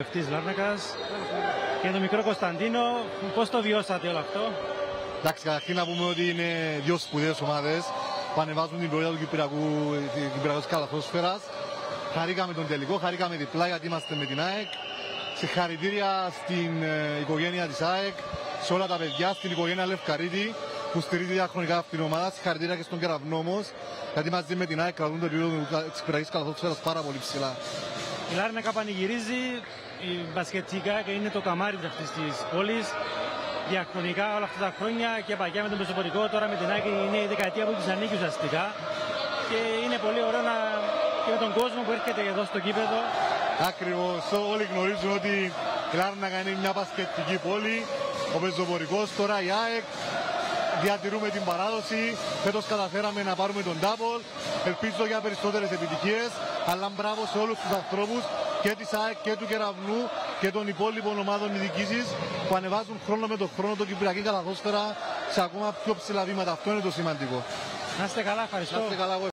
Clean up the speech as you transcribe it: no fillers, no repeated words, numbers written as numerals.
Ευτής Λάρνακας και τον μικρό Κωνσταντίνο, πώς το βιώσατε όλο αυτό? Εντάξει, καταρχήν να πούμε ότι είναι δύο σπουδαίες ομάδες που ανεβάζουν την πορεία του Κυπριακού καλαθόσφαιρας. Χαρήκαμε τον τελικό, χαρήκαμε διπλά γιατί είμαστε με την ΑΕΚ. Συγχαρητήρια στην οικογένεια της ΑΕΚ, σε όλα τα παιδιά, στην οικογένεια Λευκαρίτη που στηρίζει διαχρονικά αυτήν την ομάδα. Συγχαρητήρια και στον Κεραυνό όμως, γιατί μαζί με την ΑΕΚ κρατούν το επίπεδο της Κυπριακής καλαθόσφαιρας πάρα πολύ ψηλά. Η Λάρνακα πανηγυρίζει η μπασκετικά και είναι το καμάρι αυτής της πόλης. Διαχρονικά όλα αυτά τα χρόνια και παγιά με τον Πεσοπορικό, τώρα με την ΑΕΚ είναι η δεκαετία που της ανήκει ουσιαστικά. Και είναι πολύ ωραίο και με τον κόσμο που έρχεται εδώ στο γήπεδο. Ακριβώς, όλοι γνωρίζουν ότι η Λάρνακα είναι μια μπασκετική πόλη. Ο Πεζοπορικός, τώρα η ΑΕΚ. Διατηρούμε την παράδοση. Φέτος καταφέραμε να πάρουμε τον double. Ελπίζω για περισσότερες επιτυχίες. Αλλά μπράβο σε όλους τους ανθρώπους και της ΑΕΚ και του Κεραυνού και των υπόλοιπων ομάδων διοικήσεις που ανεβάζουν χρόνο με τον χρόνο το Κυπριακή καλαθόσφαιρα σε ακόμα πιο ψηλά βήματα. Αυτό είναι το σημαντικό. Να είστε καλά, ευχαριστώ. Να είστε καλά.